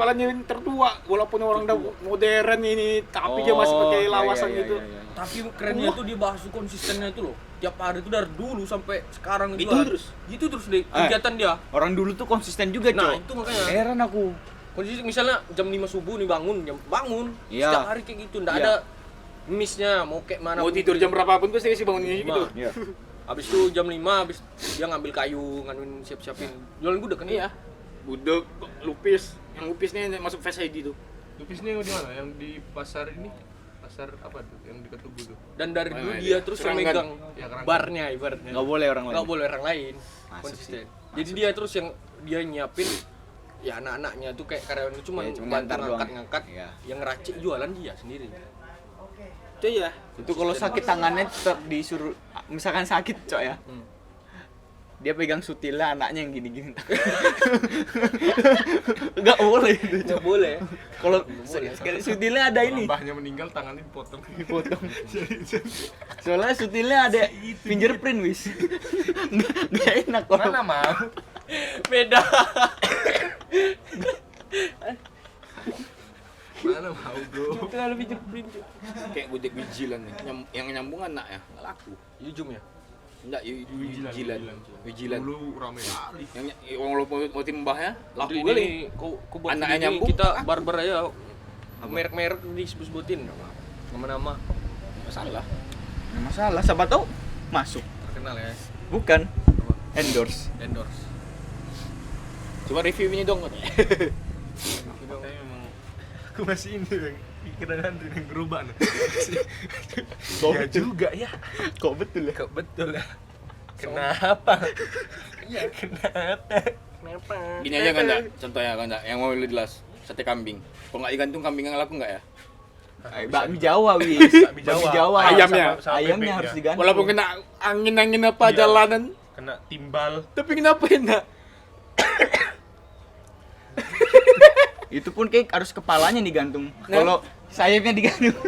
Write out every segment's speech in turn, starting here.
jualannya tertua, walaupun orang udah modern ini, tapi dia masih pakai lawasan gitu. Tapi kerennya tuh dia bahas konsistennya itu loh. Tiap hari itu dari dulu sampai sekarang Gitu jualan. terus? Gitu terus deh kegiatan dia. Orang dulu tuh konsisten juga, Nah, Cok. itu makanya. Heran aku. Konsisten misalnya jam 5 subuh nih bangun. Iya. Setiap hari kayak gitu, enggak Iya. ada miss-nya mau kayak mana. Mau tidur jam berapapun pasti sih bangunnya gitu. Nah, Iya. Habis itu jam 5 habis dia ngambil kayu, nganuin siap-siapin. Jualan gudeg kan Iya. Budeg, lupis. Yang lupisnya yang masuk Face ID tuh. Lupisnya di mana? Yang di pasar ini? Pasar apa tuh? Yang di Ketugu tuh? Dan dari dulu Oh, dia iya. terus yang Seranggan. megang Ya, kerangka. barnya ibaratnya. Enggak boleh orang lain. Nggak boleh orang lain. Masuk Konsisten. sih. Jadi dia terus yang dia nyiapin ya anak-anaknya tuh kayak karyawan cuma Ya, cuma bantu ngantar doang. ngangkat-ngangkat. Iya. Yang ngeracik jualan dia sendiri. Itu ya. Itu kalau sakit tangannya tetap disuruh, misalkan sakit, Cok ya. Dia pegang sutilnya, anaknya yang gini-gini. Enggak boleh itu, Cok. Nggak boleh. Kalau sutilnya ada ini, Mbahnya meninggal, tangannya dipotong. dipotong. Soalnya sutilnya ada fingerprint, wis. Enggak enak kalau Mana mau? Beda. Mana mau, bro? Terlalu pinjam print. Kayak budeg wijilan nih. Yang nyambung anak ya, nggak laku. Yujum ya. Enggak, wijilan. Wijilan. Dulu rame kali. Yang walaupun mau tim mbahnya, laku Ini kali. kau buat Anaknya ini, nyambung, kita barber aja. Merek-merek disebut-sebutin nama-nama Masalah. nggak masalah, siapa tahu masuk. terkenal ya. Bukan endorse. Endorse. Coba review ini dong. Tapi memang aku masih ini yang pikiran nanti yang gerubah nih. Ya juga ya. Kok betul ya? Kok betul ya. Kenapa? Iya, kenapa? Kenapa? Gini aja kan enggak? Contohnya kan enggak? Yang mau lebih jelas. Sate kambing. Kalau nggak digantung kambingnya laku nggak ya? Bakmi Jawa, wis. Bakmi Jawa. Ayamnya. Sama Ayamnya bebeknya. harus digantung. Walaupun kena angin-angin apa Iya. jalanan, Kena timbal. tapi kenapa enak? Itu pun kayak harus kepalanya digantung. Kalau sayapnya digantung.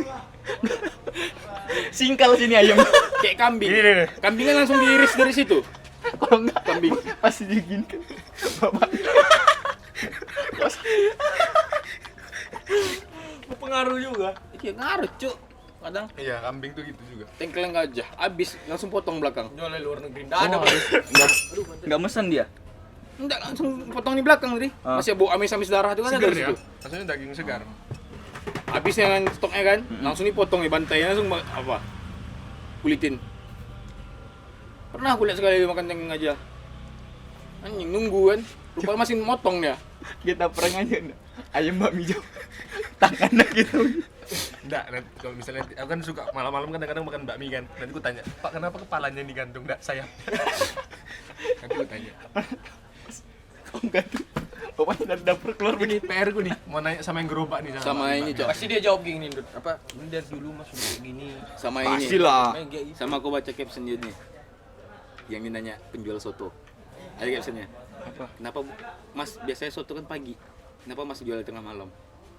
Singkal sini ayam. Kayak kambing. Ini nih. Kambingnya langsung diiris dari situ. Kalau enggak Kambing. pasti digini kan. Bapak. Berpengaruh juga. Iya ngaruh, Cuk. Kadang Iya, kambing tuh gitu juga. tengkleng aja, habis langsung potong belakang. Jualan luar negeri. Enggak ada. Enggak mesen dia. Enggak, langsung potong di belakang tadi. Ah. Masih bau amis-amis darah itu kan ada Segar di ya. situ. Maksudnya daging segar. Habis yang stoknya kan, langsung dipotong di bantainya langsung apa? Kulitin. Pernah aku lihat sekali dia makan tengkleng aja. Anjing nunggu kan. Rupanya masih motong dia. Kita perang aja enggak. Ayam bakmi Jawa. Tangannya gitu. Enggak, nanti kalau misalnya aku kan suka malam-malam kadang-kadang makan bakmi kan. Nanti aku tanya, "Pak, kenapa kepalanya digantung enggak sayap?" Nanti aku tanya. Oh enggak tuh. Bapaknya dari dapur keluar Ini PR ku nih, mau nanya sama yang gerobak nih Sama ini, Cok. Pasti dia jawab gini, Dut. Apa? Ini dari dulu Mas udah kayak gini. Sama ini. Pastilah. Main kayak gitu. Sama aku baca caption dia nih. Yang ini nanya penjual soto. Ada captionnya. Apa? Kenapa Mas biasanya soto kan pagi? Kenapa Mas jual tengah malam?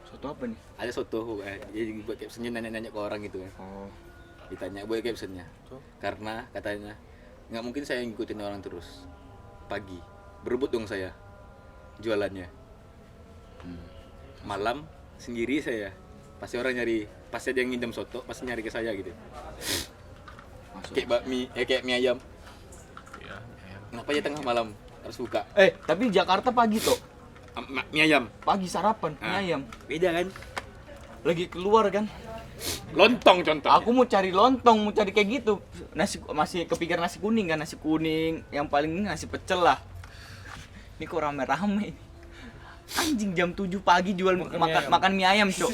Soto apa nih? Ada soto, jadi buat captionnya nanya-nanya ke orang gitu kan. Oh. Ditanya buat captionnya. Karena katanya nggak mungkin saya ngikutin orang terus. Pagi berebut dong saya jualannya. Malam sendiri saya. Pasti orang nyari, pasti ada yang ngidam soto, pasti nyari ke saya gitu. Masuk. Kayak bakmi, kayak mie ayam. Iya, iya. Kenapa ya tengah malam harus buka? Tapi Jakarta pagi tuh. Mie ayam. Pagi sarapan, mie Ah. ayam. Beda kan? Lagi keluar kan. Lontong contohnya. Aku mau cari lontong, mau cari kayak gitu. Nasi masih kepikiran nasi kuning kan, nasi kuning. Yang paling ini nasi pecel lah. Ini kok rame-rame. Anjing jam 7 pagi jual makan mie ayam, Cok.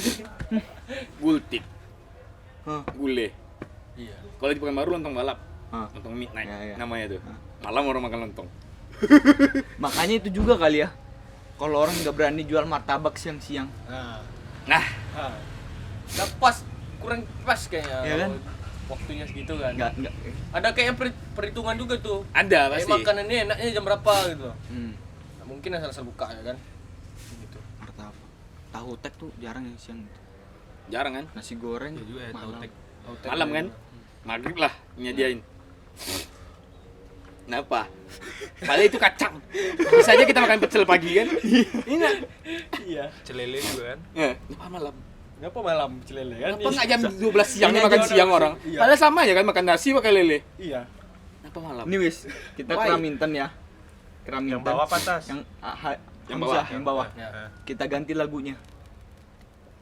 Gultik, Hah. gule. Iya. Kalau di Pekanbaru lontong balap. Hah. Lontong midnight Ya, ya. namanya tuh. Malam orang makan lontong. Makanya itu juga kali ya. Kalau orang nggak berani jual martabak siang-siang. Nah. Nah, Nggak pas, kurang pas kayaknya. Iya kan? Waktunya segitu kan. Nggak. Ada kayak perhitungan juga tuh. ada Kayak pasti. makanan ini enaknya jam berapa gitu. Nah, mungkin asal-asal buka ya kan. Gitu. Martabak. Tahu tek tuh jarang yang siang. Jarang kan? Nasi goreng Iya juga ya, tahu malam. tek. Malam kan? Maghrib lah nyediain. Kenapa? Padahal itu kacang. Bisa aja kita makan pecel pagi kan? Iya. Iya. Celele juga kan. Kenapa malam? Kenapa malam celele kan? Kenapa nggak jam 12 siang Ini makan aja siang orang- orang? iya. Padahal sama aja kan makan nasi pakai lele. Iya. Kenapa malam? Ini wis, kita Why? Keraminten ya. Keraminten. Yang bawah apa atas? Yang Yang bawah. Yang bawah. Ya. Kita ganti lagunya.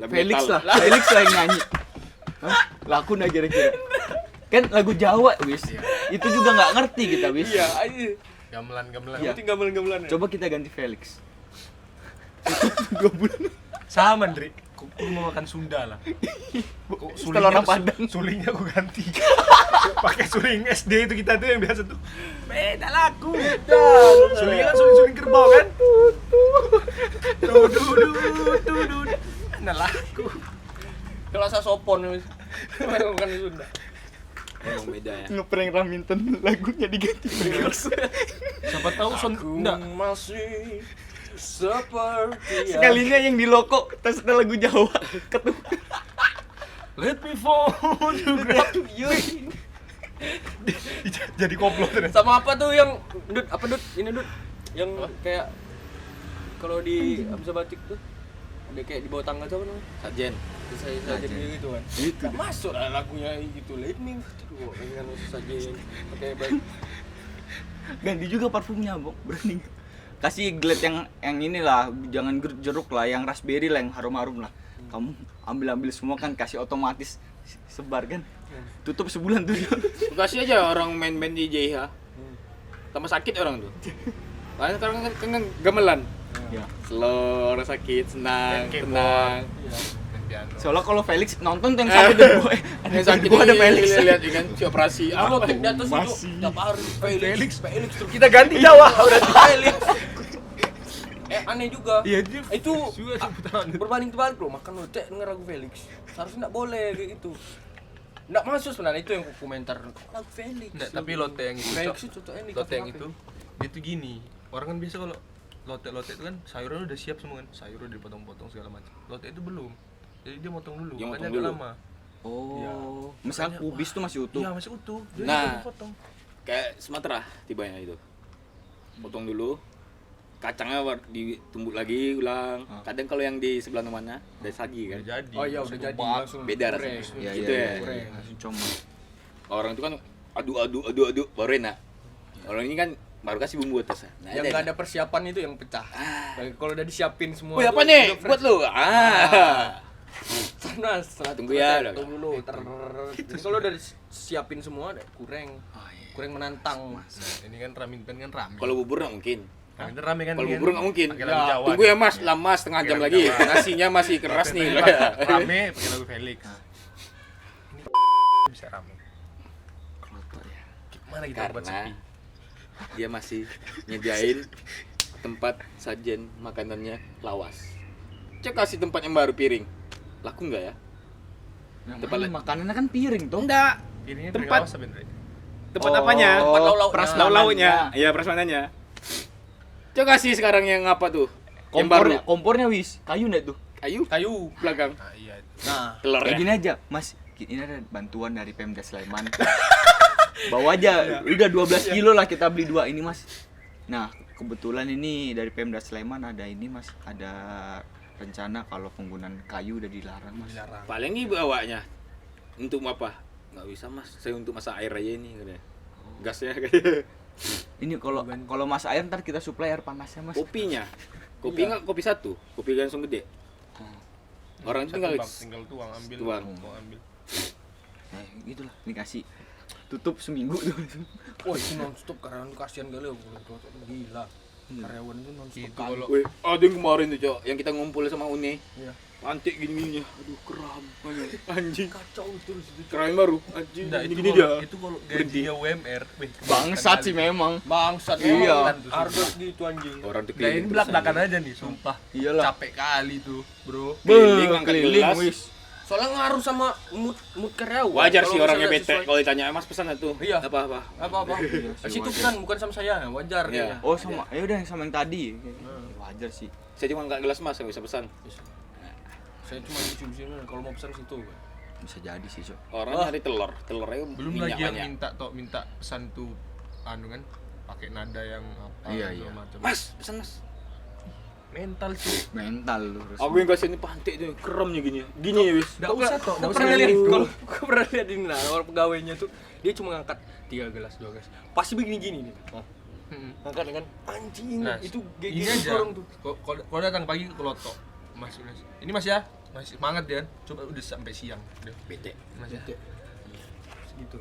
Lagu Felix metal. lah. Felix lah yang nyanyi. Hah? Laku nah kira-kira. Kan lagu Jawa wis. Itu juga nggak ngerti kita wis. Iya, aja. Gamelan. Iya. Penting gamelan-gamelan. Coba kita ganti Felix. 2 bulan. Sama, Ndri. Kok mau makan Sunda lah. Kok Setelah orang Padang. Sulingnya aku ganti. Pakai suling SD itu kita tuh yang biasa tuh. Beda laku. Sulingnya kan suling kerbau kan? Tuh. Nah laku. Kalau sopon wis. Bukan Sunda. Emang beda ya. Ngeprank Raminten lagunya diganti Felix. Siapa tahu enggak. Masih seperti Sekalinya yang di loko tes lagu Jawa ketemu. Let me fall to grab you. Jadi koplo ternyata. Sama apa tuh yang Dut, apa Dut? Ini Dut. Yang kayak kalau di Hamzah Batik tuh ada kayak di bawah tangga tuh apa namanya? Sajen. Saya saja gitu kan. Itu Nggak masuk lah lagunya gitu. Let me dengan saja yang pakai baik. ganti juga parfumnya, Bok. Berani. Kasih glade yang inilah, jangan jeruk lah, yang raspberry lah, yang harum-harum lah. Kamu ambil semua kan, kasih otomatis sebar kan. Tutup sebulan tuh. Lu kasih aja orang main-main di JH. Tambah sakit orang tuh. Karena sekarang kan gamelan. Ya. Slow, orang sakit, senang, Main keyboard. tenang. Main piano. Soalnya kalau Felix nonton tuh yang sakit tuh, Boy. Yang sakit Gua ada Felix. lihat kan si operasi. Kalau Apa? di atas itu tiap hari Felix terus Kita ganti Jawa. berarti Felix. Aneh juga. Iya itu. Itu Juga sebutan. berbanding terbalik loh, makan lotek denger lagu Felix. Seharusnya enggak boleh kayak gitu. Enggak masuk sebenarnya itu yang komentar lagu Felix. Enggak, tapi lote yang itu. Felix Cok. itu contohnya di Lote yang kafe-kafe. itu dia tuh gini. Orang kan biasa kalau lote itu kan sayurnya udah siap semua kan. Sayurnya udah dipotong-potong segala macam. Lote itu belum. Jadi dia motong dulu. Dia Makanya motong agak dulu. lama. Oh, misalnya Makanya, kubis tuh masih utuh. Iya, masih utuh. Dia Nah. potong. Kayak Sumatera tibanya itu. Potong dulu. Kacangnya ditumbuk lagi ulang. Kadang kalau yang di sebelah rumahnya udah sagi kan. Udah jadi. Oh iya udah Langsung jadi kebak. langsung Beda goreng. rasanya. Iya, Gitu iya, ya. iya, Goreng. iya. Langsung coma. Orang itu kan aduk baru enak. Orang ini kan baru kasih bumbu atasnya. Nah, Yang nggak ada persiapan itu yang pecah. Kalau udah disiapin semua. Wih, apa tuh, nih? udah fresh. Buat lu. Nah, setelah Tunggu ya, udah. tunggu dulu. Jadi kalau udah disiapin semua udah kurang. Kurang menantang. Nah, ini kan Raminten kan rame. Kalau bubur nggak mungkin. Raminten rame kan. Kalau dia bubur nggak mungkin. Pakai lagu Ya, Jawa. Tunggu ya Mas, lama setengah jam Pakai lagi. lagu Jawa. Nasinya masih keras nih. Rame pakai lagu Felix. Ini bisa rame. Kelotok ya. Gimana kita buat Karena sepi? dia masih nyediain tempat sajen makanannya lawas. Cek kasih tempat yang baru piring. Laku nggak ya? Yang Tempat mana makanannya kan piring tuh. Enggak. Piringnya Tempat. tempat apa Ndre? Tempat Oh, apanya? Tempat lauk-lauknya. prasmanan. Lauk-lauknya. Iya, prasmanannya. Coba kasih sekarang yang apa tuh? Yang baru. Kompornya wis, kayu enggak tuh? Kayu Kayu. belakang. Nah, iya. Nah, Telur Kayak ya. gini aja, Mas. Ini ada bantuan dari Pemda Sleman. Bawa aja, udah 12 kilo lah kita beli 2 ini, Mas. Nah, kebetulan ini dari Pemda Sleman ada ini, Mas. Ada rencana kalau penggunaan kayu udah dilarang, Mas. Dilarang. Paling ibu awaknya. Untuk apa? Nggak bisa Mas, saya untuk masak air aja ini katanya. Gasnya katanya. Ini kalau Mas air ntar kita supply air panasnya, Mas. Kopinya. Kopi nggak kopi satu, kopi langsung gede. Orang itu Satu tinggal bang, tinggal tuang ambil. tuang. Mau ambil. Nah, gitulah, ini kasih tutup seminggu tuh. wah itu nonstop karena kasihan kali aku gila. Karyawan itu nonstop. Itu kalau Wih, ada yang kemarin tuh, Cok, yang kita ngumpul sama Une. Iya. Antik gini-gininya. Aduh, keram. Anjing. Kacau terus itu. Keram baru. Anjing. Enggak, itu Gini kalau dia. itu kalau gajinya UMR, wih, Bangsat sih memang. Bangsat Iya. emang. Harga gitu anjing. Orang tuh Nah, ini terus belak-belakan anjing. aja nih, sumpah. Iyalah. Capek kali tuh, Bro. Keliling, angkat Keliling, gelas. wis. Soalnya ngaruh sama mood karyawan. Wajar Kalau sih orangnya misalnya bete sesuai- kalau ditanya, "Mas pesan tuh." Iya. Apa-apa. Apa-apa. Iya sih, Situ wajar. kan bukan sama saya, wajar Iya. kayaknya. Oh, sama. Ya udah yang sama yang tadi. Wajar sih. Saya cuma angkat gelas, Mas, nggak bisa pesan. Saya cuma di sini kalau mau pesan situ. Bisa jadi sih, Cok. Orang nyari telur, telurnya Belum minyak lagi yang banyak. minta pesan tuh anu kan. pakai nada yang apa Iya, segala iya. macam. Mas, pesan mas. Mental sih. Mental lu. Aku yang kasih ini pantai tuh, keremnya gini. Gini ya wis. Nggak usah toh, nggak usah pernah lihat lihat. kalau gue pernah lihat ini lah orang pegawainya tuh dia cuma ngangkat 3 gelas 2 gelas pasti begini-gini nih ngangkat kan anjing Nah, itu ini gigi aja. orang tuh Kalau datang pagi ke Loto, Mas, ini Mas ya, masih semangat ya. Coba udah sampai siang, udah Bete. Mas ya. segitu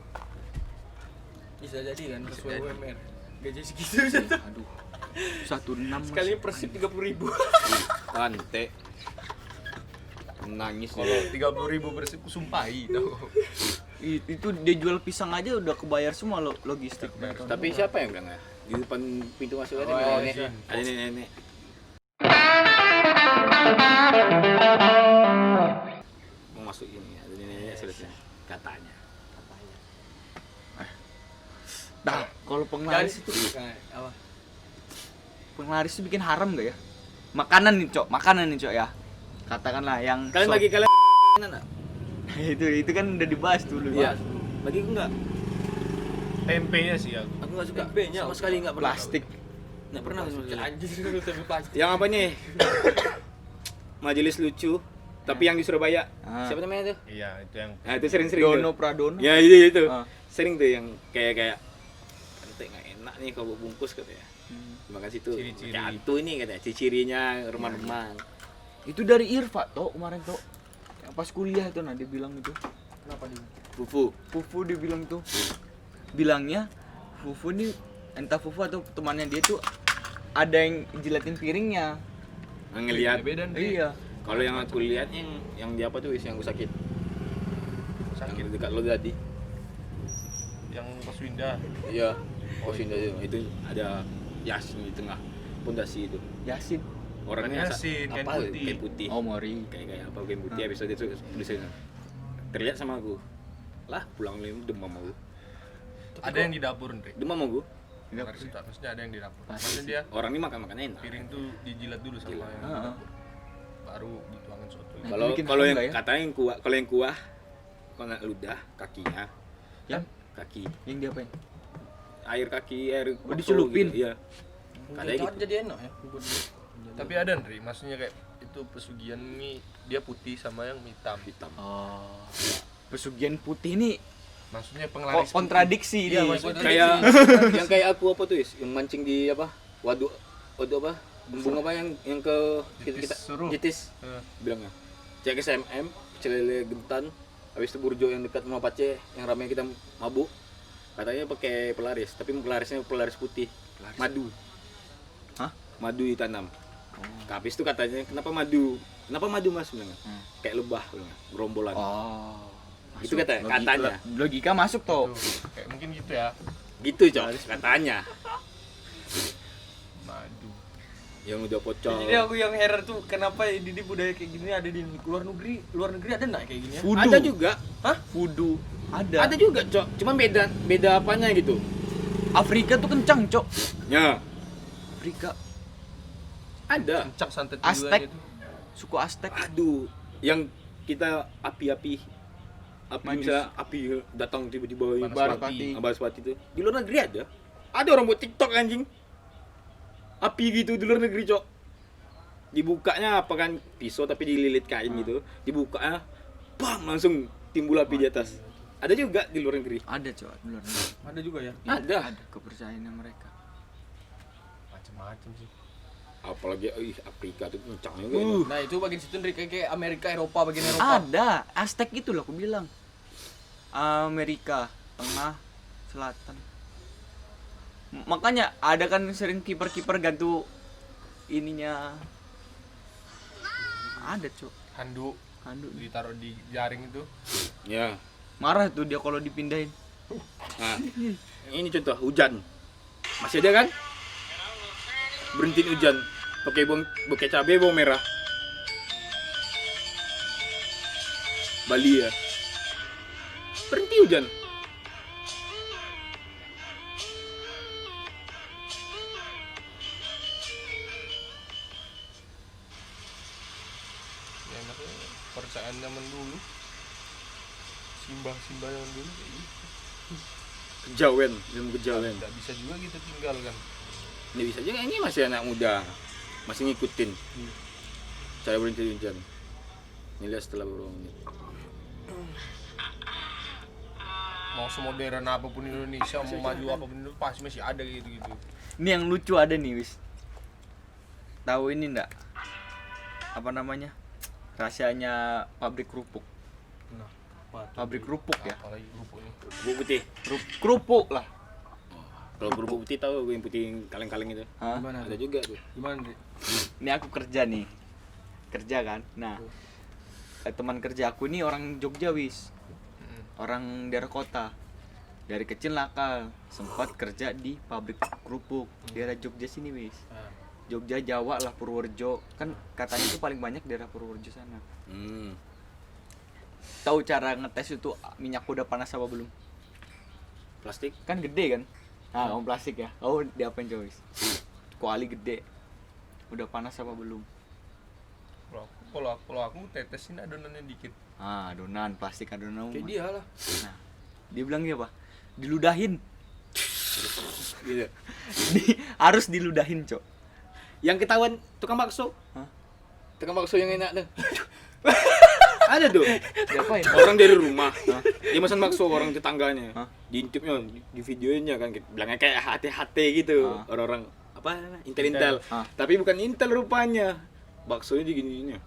bisa jadi kan Bisa sesuai jadi. UMR gaji segitu aja tuh Aduh. 16 sekali persib 30.000 Pantai. Nangis Kalau 30.000 bersih, sumpahi tau. Itu dia jual pisang aja udah kebayar semua lo logistik. Tapi siapa yang bilang ya? Di depan pintu masuk ada Oh, nenek. iya. Ada nenek. Mau masuk ini, ada nenek selesai. Katanya. Nah, kalau penglaris itu apa penglaris itu bikin haram gak ya? Makanan nih, Cok ya. Katakanlah yang Kalian sop. bagi kalian enggak? itu kan udah dibahas dulu. Iya. Bagi aku enggak. Tempenya sih aku. Aku enggak suka. Tempenya Sama sekali enggak pernah. Plastik. Enggak pernah sama sekali. anjing tapi pasti Yang apa nih? Majelis lucu, tapi yang di Surabaya. Ah. Siapa namanya tuh? Iya, itu yang Nah, itu sering-sering Dono tuh. Pradono. Ya, itu. Ah. Sering tuh yang kayak nanti nggak enak nih kalau bungkus katanya. Makan situ. Ciri-ciri. Kayak hantu ini katanya, ciri-cirinya remang-remang. Itu dari Irfa toh kemarin toh. Yang pas kuliah itu nah dia bilang itu. kenapa dia Fufu. Fufu dia bilang tuh. Bilangnya Fufu nih entah Fufu atau temannya dia tuh ada yang jilatin piringnya. Ngelihat. beda nih. Iya. Kalau yang aku lihat yang di apa tuh yang gue sakit. Sakit. Yang dekat lo tadi. Yang pas Winda. Iya. Oh, sini itu ada Yasin di tengah pondasi itu. Yasin. Orangnya Yasin, kain apa? putih. Kain putih. Oh, Mori. Kayak apa kain putih habis itu tulisannya. Terlihat sama aku. Lah, pulang lagi demam aku. Ada yang di dapur nih. Demam aku. Maksudnya ada yang di dapur. Maksudnya dia Orang ini makan enak. piring tuh dijilat dulu sama yang di Heeh. dapur. Baru dituangin soto. Nah, Kalau bikin kalau harum yang nggak ya? katanya yang kuah, kalau yang kuah kena ludah kakinya, Yang kaki, yang diapain? air kaki, air Oh, bakso dicelupin? gitu, iya. Katanya Kecot gitu. jadi enak ya Tapi ada Nri, maksudnya kayak itu pesugihan ini dia putih sama yang hitam. Hitam. Oh. Pesugihan putih ini Maksudnya penglaris. kontradiksi Iya, nih. maksudnya Kayak yang kayak aku apa tuh, Is? Yang mancing di apa? Waduk apa? Bumbung apa yang ke kita Suruh. jitis Eh, bilangnya. Cek SMM, celele gentan, habis itu burjo yang dekat rumah Pace yang ramai kita mabuk. Katanya pakai pelaris, tapi pelarisnya pelaris putih. Madu. Hah? Madu ditanam. Habis itu katanya kenapa madu? Kenapa madu Mas bilangnya? Kayak lebah bilangnya, gerombolan. Oh. Itu katanya. Logika masuk toh. tuh. Kayak mungkin gitu ya. Gitu, Cok, katanya. Madu. Yang udah pocong. jadi aku yang heran tuh kenapa di budaya kayak gini ada di luar negeri ada nggak kayak gini ya Fudu. Ada juga. hah Fudu. Ada. Ada juga, Cok. Cuman beda apanya gitu. Afrika tuh kencang, Cok. Ya, Afrika. ada. Kencak santet Aztec. itu. Suku Aztec. Aduh, yang kita api Magis. bisa api datang tiba-tiba Banaspati. Banaspati itu. Di luar negeri ada. Ada orang buat TikTok anjing. Api gitu di luar negeri, Cok. Dibukanya apa kan pisau tapi dililit kain gitu. Dibukanya bam langsung timbul api di atas. Ada juga di luar negeri. Ada, Cok, di luar negeri. ada juga ya Ada. Ada kepercayaannya mereka. Macam-macam sih. Apalagi Afrika itu kencang juga. nah itu bagian situ Nri, kayak Amerika Eropa bagian Eropa Ada, Aztec itu loh aku bilang. Amerika, Tengah, Selatan. Makanya ada kan sering kiper-kiper gantu ininya. Ada, Cok. Handuk Handuk. ditaruh di jaring itu. Ya. Marah tuh dia kalau dipindahin. Nah, ini contoh hujan. Masih ada kan? Berhentiin hujan. Pakai cabai bawang merah. Bali ya. Berhenti hujan. Ya makanya percayaan zaman dulu. Simbah-simbah zaman dulu kayak gitu. Kejawen, ilmu kejawen. Nggak bisa juga kita tinggal kan. Ini bisa juga, ini masih anak muda, masih ngikutin cara berintelijen. Ini lihat setelah beberapa menit. Mau semodern apapun Indonesia, mau maju apapun itu pasti masih ada gitu-gitu. Ini yang lucu ada nih, Wis. Tahu ini enggak? Apa namanya? Rahasianya pabrik kerupuk. Nah, Pabrik kerupuk ya. apalagi kerupuk ini. Kerupuk putih. Kerupuk lah. Kalau kerupuk putih tahu gue yang putih yang kaleng-kaleng itu. Hah? Gimana? Ada juga tuh. Gimana, Dek? Ini aku kerja nih. Kerja kan. Nah, teman kerja aku ini orang Jogja, Wis. Orang daerah kota. Dari kecil nakal, sempat kerja di pabrik kerupuk daerah Jogja sini, Wis. Jogja, Jawa lah, Purworejo. Kan katanya itu paling banyak daerah Purworejo sana. Tahu cara ngetes itu minyak udah panas apa belum? Plastik. Kan gede kan? Nah, kamu plastik ya. Kamu diapain coba, Wis? Kuali gede. Udah panas apa belum? Kalau aku tetesin adonannya dikit. Ah, adonan plastik adonan. Kayak dia lah. Nah, dia bilang dia apa? Diludahin. Gitu. Harus diludahin, Cok. Yang ketahuan tukang bakso. Hah? Tukang bakso yang enak tuh. Ada tuh. Diapain? Orang dari rumah. Dia pesan bakso orang tetangganya. Hah? Diintipnya, di videonya kan bilangnya kayak hati-hati gitu. Hah? Orang-orang apa intel-intel. Hah? Tapi bukan intel rupanya. Baksonya digininya.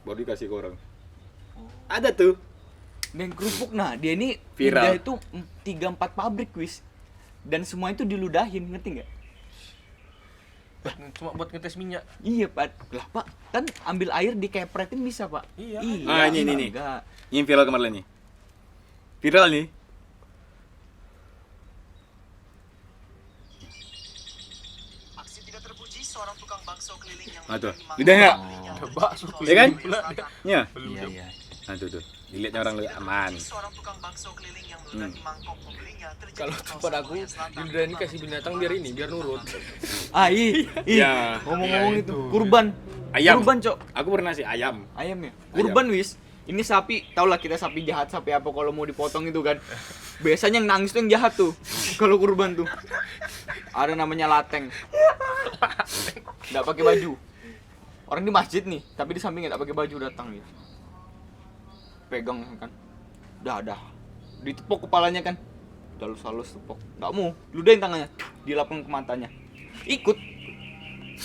Baru dikasih ke orang. Ada tuh. Dan kerupuk, nah dia ini Viral. pindah itu 3-4 pabrik, Wis. Dan semua itu diludahin, ngerti nggak? Cuma buat ngetes minyak. Iya, Pak. Lah, Pak, kan ambil air dikepretin bisa, Pak. Iya. Ah, ini. Enggak. Ini viral kemarin nih. Viral nih. Aksi tidak terpuji seorang tukang bakso keliling yang Ah, tuh. menerima Lidah nggak? Bakso Ya kan? belakang. Ya. Iya. Nah, tuh. Dilihatnya orang lu aman. Seorang tukang bakso keliling yang meludahi mangkok pembelinya terjadi Kalau di kawasan pada aku, Korea Selatan. Indra ini kasih binatang biar ini, biar nurut. Ah, Iya. Ngomong-ngomong Iya, itu, itu. kurban. Ayam. Kurban, Cok. Aku pernah sih ayam. Ayam ya. Kurban, Wis. Ini sapi, tau lah kita sapi jahat, sapi apa kalau mau dipotong itu kan. Biasanya yang nangis tuh yang jahat tuh. Kalau kurban tuh. Ada namanya lateng. Nggak pakai baju. Orang di masjid nih, tapi di sampingnya nggak pakai baju datang dia. Pegang kan. Dah. Ditepok kepalanya kan. Halus-halus tepok. Nggak mau, ludahin tangannya. Dilapang ke matanya. Ikut.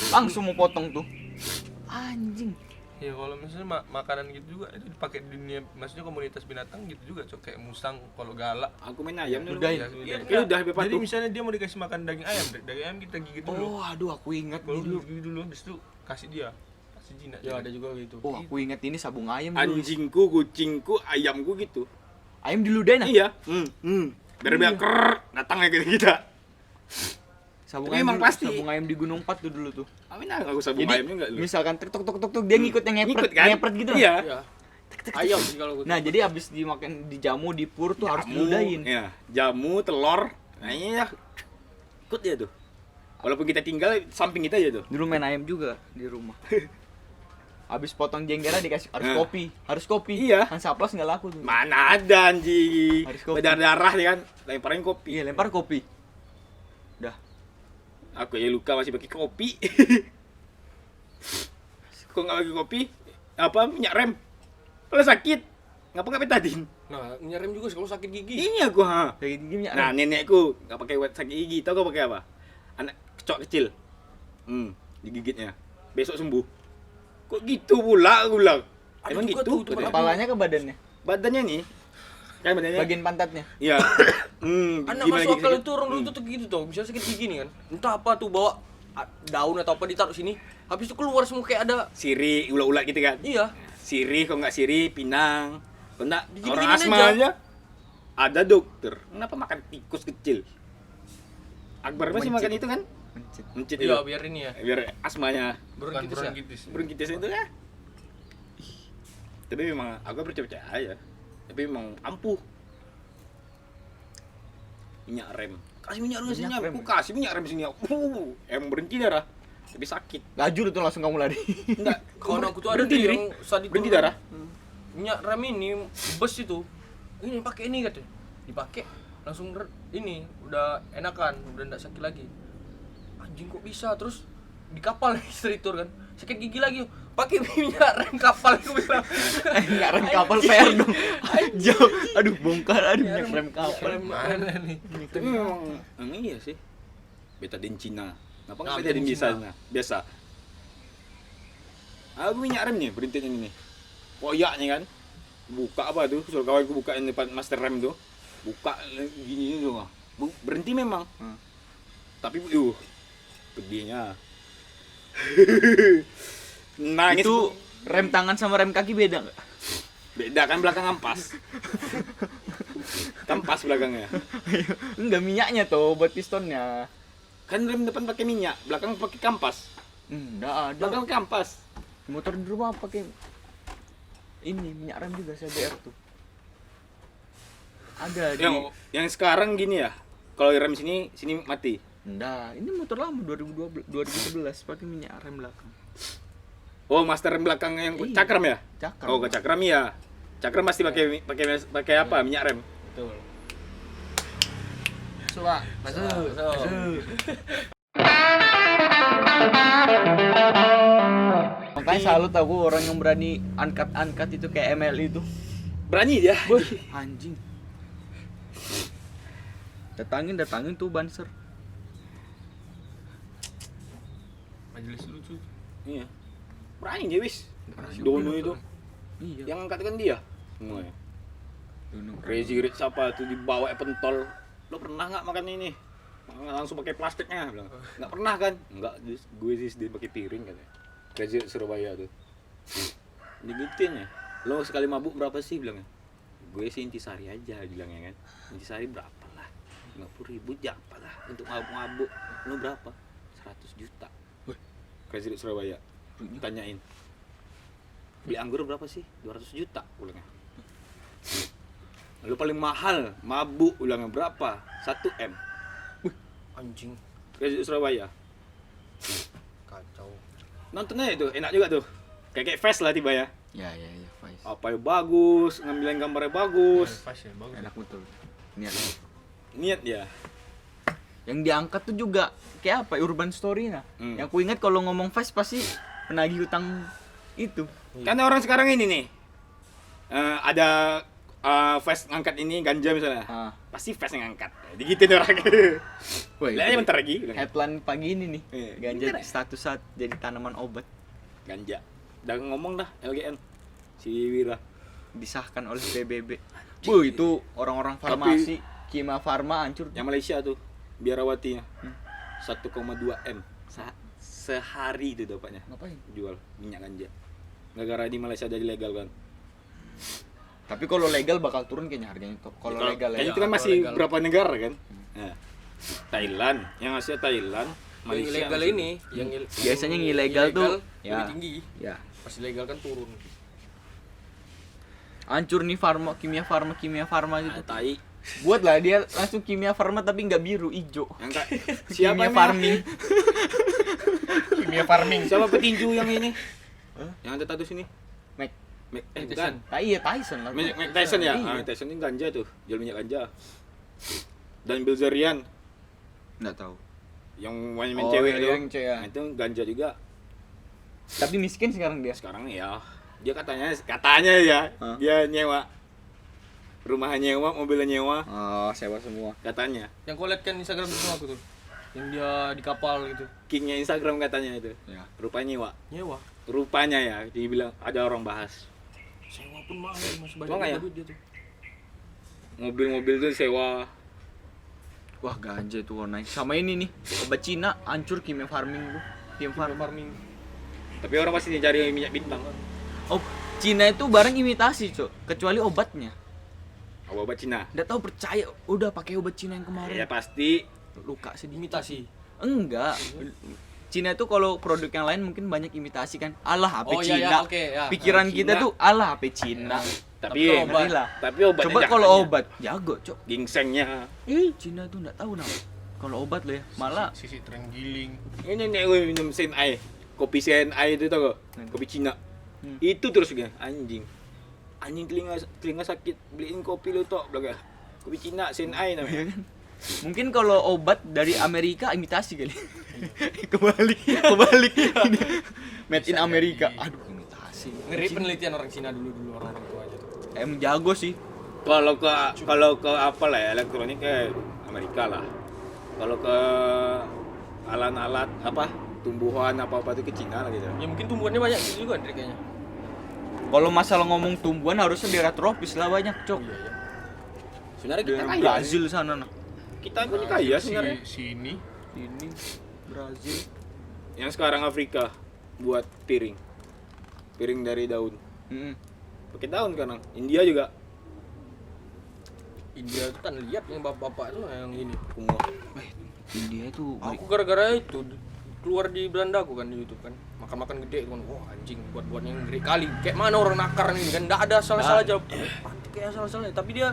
Langsung mau potong tuh. Anjing. Ya kalau misalnya makanan gitu juga itu dipakai di dunia, maksudnya komunitas binatang gitu juga, Cok. Kayak musang kalau galak. Aku main ayam dulu. Ludahin. Iya, Kayak udah lebih Jadi patuh. misalnya dia mau dikasih makan daging ayam kita gigit dulu. Oh, aduh aku ingat Kalau dulu. gigit dulu, habis itu kasih dia. Kasih jinak. Ya ada juga gitu. Oh, aku ingat ini sabung ayam dulu. Anjingku, kucingku, ayamku gitu. Ayam diludahin ah? Iya. Biar datang lagi kita. Sabung Tapi ayam emang dulu, pasti. sabung ayam di Gunung 4 tuh dulu tuh. Amin aku sabung Jadi ayamnya enggak lu. misalkan tek tok tok tok tok dia ngikut yang ngepret, Ngikut kan? ngepret gitu. Iya. Iya. Ayam sih kalau aku. Nah, jadi abis dimakan dijamu di pur tuh harus diludahin. Iya, jamu, telur. Nah, ini ya. Ikut dia tuh. Walaupun kita tinggal samping kita aja tuh. Dulu main ayam juga di rumah. Abis potong jenggernya dikasih harus Nah. kopi, harus kopi. Iya. Hansaplas nggak laku tuh. Mana ada anjing. Harus kopi. Berdarah ya kan. Lemparin kopi. Iya, lempar kopi. Udah. Aku ya luka masih pakai kopi. Kok nggak pakai kopi? Apa minyak rem? Kalau sakit, ngapa nggak betadin? Nah, nyerem juga sih kalau sakit gigi. Ini aku ha. Kayak gini ya. Nah nenekku nggak pakai wet sakit gigi, tau kau pakai apa? Anak kecok kecil, digigitnya, besok sembuh. Kok gitu pula aku bilang? Ada Emang juga gitu? tuh, teman katanya. Kepalanya ke badannya. Badannya nih, kan badannya. Bagian pantatnya. Iya. Anak gimana masuk gigi akal sakit? itu orang dulu tuh gitu tuh, misalnya sakit gigi nih kan. Entah apa tuh bawa daun atau apa ditaruh sini, habis itu keluar semua kayak ada. Sirih, ulat-ulat gitu kan? Iya. Sirih, kalau nggak sirih, pinang. Kalau nggak Digini-giniin orang asma aja. aja. Ada dokter. Kenapa makan tikus kecil? Akbar masih Mencit. makan itu kan? Mencit. Mencit Iya, itu. biar ini ya. Biar asmanya. Bronkitis ya. Bronkitis. Bronkitis itu ya. Tapi memang aku percaya aja. Tapi memang ampuh. Minyak rem. Kasih minyak rem sini, Minyak rem. aku kasih minyak rem sini. Emang berhenti darah. Tapi sakit. Lajur itu langsung kamu lari. Enggak. Kawan aku tuh ada Berhenti tuh diri. yang saat itu Berhenti darah. minyak rem ini bus itu. Ini pakai ini katanya. Dipakai langsung ini udah enakan, udah enggak sakit lagi. Anjing kok bisa? Terus di kapal street tour kan sakit gigi lagi, pakai minyak rem kapal. Aku bilang Minyak rem kapal PR dong. Jauh. Aduh, bongkar aduh minyak rem kapal. Mana nih? Tapi memang iya sih. Betadine Cina. Kenapa nggak Nah, betadine betadine biasanya? Biasa. Aku minyak rem nih, berhenti yang ini. Koyaknya kan. Buka apa tuh? Suruh kawanku bukain depan master rem tuh. Buka gini tuh. Berhenti memang. Tapi gedenya. Nangis. Itu rem tangan sama rem kaki beda nggak? Beda kan, belakang ampas. Kampas belakangnya. Enggak, minyaknya tuh buat pistonnya. Kan rem depan pakai minyak, belakang pakai kampas. Enggak ada. Belakang pakai kampas. Motor di rumah pakai ini minyak rem juga CBR tuh. Ada di Yang sekarang gini ya. Kalau rem sini mati. Enggak, ini motor lama 2011 pakai minyak rem belakang. Oh, master rem belakang yang Iya. cakram ya? Cakram. Oh, ke cakram ya. Cakram pasti pakai apa? Minyak rem. betul. Masuk. Makanya salut aku orang yang berani angkat itu kayak ML itu. Berani dia. Anjing. Datangin tuh Banser. Majelis lucu. Iya. Berani dia wis. Dono itu. Iya. Yang angkat kan dia. Semuanya. Crazy Rich apa tuh dibawa pentol. Lo pernah nggak makan ini? Langsung pakai plastiknya bilang. Nggak pernah kan? Enggak, gue sih dia pakai piring katanya. Crazy Rich Surabaya tuh. Digituin ya. Lo sekali mabuk berapa sih bilangnya? Gue sih intisari aja bilangnya kan. Intisari berapa lah? 50.000 apa lah untuk mabuk-mabuk. Lo berapa? 100 juta. Crazy Rich Surabaya. Tanyain. Beli anggur berapa sih? 200 juta bilangnya. Lalu paling mahal mabuk ulangnya berapa? 1 M. Anjing Crazy Surabaya. kacau. Nonton aja tuh, enak juga tuh. Kayak fest lah tiba ya. Ya, Faiz. Apa yang bagus, ngambilin gambarnya bagus. Pas ya, bagus. Enak betul. Niat. Niat ya. Yang diangkat tuh juga kayak apa? Urban story nah. Hmm. Yang ku ingat kalau ngomong Faiz pasti penagih utang itu. Karena orang sekarang ini nih ada fest ngangkat ini ganja misalnya. Ah. Pasti fest yang ngangkat. Digituin orang. Woi, Lihat aja bentar lagi. headline pagi ini nih. Iya, Ganja bener ya? status saat jadi tanaman obat Ganja. Udah ngomong dah LGN. Si Wira. disahkan oleh PBB. Itu orang-orang farmasi, Kimia Farma hancur. Yang Malaysia tuh, biarawatinya 1,2 M sehari itu dapatnya Ngapain? jual minyak ganja. Gara-gara di Malaysia jadi legal kan. Tapi kalau legal bakal turun kayaknya harganya tuh. Kalau legal Kayaknya ya. itu kan kalau masih legal. berapa negara kan? Nah, Thailand, yang Asia Thailand, Yang Malaysia. ilegal masih- ini, yang Biasanya yang ilegal tuh, lebih ya. tinggi. Ya. Pas ilegal kan turun. Hancur nih Kimia Farma gitu. Tai. Buat lah dia langsung Kimia Farma tapi nggak biru, hijau. Yang siapa Kimia yang Farming. Kimia farming. Siapa petinju yang ini? Yang ada tato sini? Mac. Bukan. Tyson lah. Mike Tyson ya? Iya. Ah, Tyson ini ganja tuh, jual minyak ganja. Dan Bilzerian Nggak tahu. yang main Oh, cewek yang tuh. cewek ya. Nah, itu ganja juga. Tapi miskin sekarang dia. Sekarang ya dia katanya ya Hah? dia nyewa rumahnya nyewa, mobilnya nyewa, Oh, sewa semua. katanya. Yang kau lihat kan Instagram itu aku tuh. Yang dia di kapal gitu. Kingnya Instagram katanya itu. Ya. Rupanya nyewa. Nyewa. Rupanya ya dibilang ada orang bahas. Sewa pun mahal masih Wah, nggak ya? banyak duit dia tuh. Mobil-mobil tuh sewa. Wah, ganja itu naik. Sama ini nih, obat Cina hancur Kimia Farming tuh. Kimia Farma. Farming. Tapi orang pasti cari minyak bintang. Oh, Cina itu barang imitasi, Cok. Kecuali obatnya. Obat Cina. Nggak tahu percaya, udah pakai obat Cina yang kemarin. Ya pasti. Luka sedikit. Imitasi. Enggak. Cina itu kalau produk yang lain mungkin banyak imitasi kan. Alah, HP Oh, iya, Cina. iya, oke, ya. Pikiran Cina. kita tuh alah HP Cina. Tapi kalau obat- Ngeri lah. tapi obatnya Coba kalau jangan ya. obat, jago, Cok. Gingsengnya. Cina tuh nggak tahu nama. Kalau obat lo ya, malah Sisi terenggiling. Ini nih gue minum CNI. Kopi CNI itu tau gak? Kopi Cina. Hmm. Itu terus gak? Anjing. Anjing telinga sakit, beliin kopi lu tok bilang. Kopi Cina Senai namanya. Ya kan? Mungkin kalau obat dari Amerika imitasi kali. kebalik. Made in Bisa Amerika. jadi. Aduh, imitasi. Ngeri penelitian orang Cina dulu orang-orang tua aja tuh. Emang jago sih. Kalau ke apa lah ya, elektronik kayak Amerika lah. Kalau ke alat-alat apa tumbuhan apa itu ke Cina lah gitu. Ya mungkin tumbuhannya banyak sih juga Andre kayaknya. Kalau masalah ngomong tumbuhan harusnya daerah tropis lah banyak, Cok. Iya ya. Sebenarnya kita Daerah kaya. Brazil sana nah. Kita pun kaya sebenarnya. Sini Ini Brazil. Yang sekarang Afrika buat piring. Piring dari daun. Mm-mm. Pakai daun kan. India juga. India tuh kan lihat yang bapak-bapak tuh yang ini. Kumuh. India itu Aku gara-gara itu keluar di Belanda aku kan di YouTube kan. Makan-makan gede kan. Wah, anjing buat yang gede kali. Kayak mana orang nakar ini kan enggak ada salah-salah aja. Pasti kayak salah-salah. Tapi dia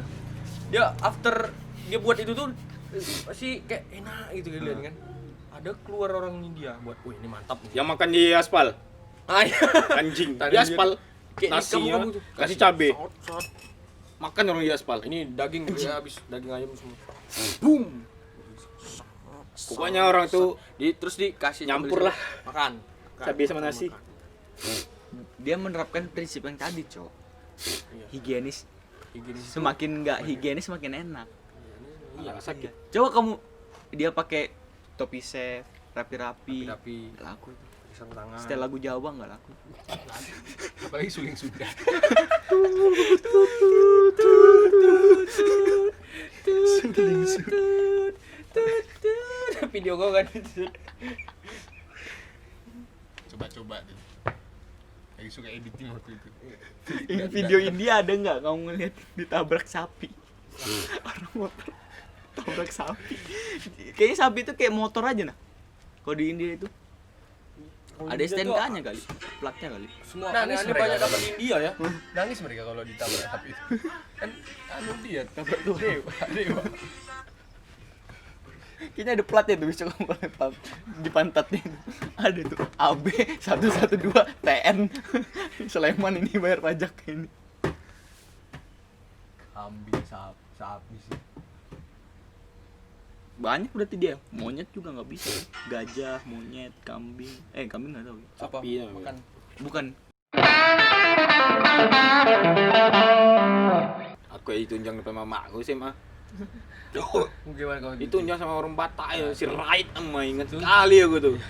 after dia buat itu tuh pasti kayak enak gitu kan. Ada keluar orang India buat, wih ini mantap nih. Yang makan di aspal. Ah, iya. Anjing. Tadi Di aspal. Kayak Nasinya kamu tuh. kasih cabe. Saut. Makan orang di aspal. Ini daging ya habis daging ayam semua. Boom. Pokoknya orang tuh Terus dikasih Nyampur sambal lah. Makan. cabe sama nasi. dia menerapkan prinsip yang tadi, Cok. Iya. Higienis. Higienis itu- Semakin enggak higienis semakin enak. Iya, Sakit. Coba kamu dia pakai topi chef, rapi-rapi. Rapi, Laku itu. sarung tangan. Setel lagu Jawa enggak laku. apalagi suling Sunda. Video kau kan itu. Coba deh. Lagi suka editing waktu itu. Ini video India ada nggak kamu ngeliat ditabrak sapi? Orang motor tabrak sapi. Kayaknya sapi itu kayak motor aja nah. Kalau di India itu ada STNK-nya kali, platnya kali. Semua Nangis aneh-aneh mereka. banyak dapat di India ya. Nangis mereka kalau ditabrak tapi itu. Kan dia tabrak tuh dewa. Kayaknya ada platnya tuh bisa kamu lihat di pantatnya itu. Ada tuh AB 112 TN Sleman ini bayar pajak ini. Kambing sapi sih. Banyak berarti dia. Monyet juga nggak bisa. Gajah, monyet, kambing. Kambing nggak tahu. Apa? Sapi namanya. Makan. Bukan. Aku ya ditunjang depan mamaku sih mah. Gimana kau gitu? Ditunjang sama orang Batak ya, si Raid sama inget sekali aku tuh.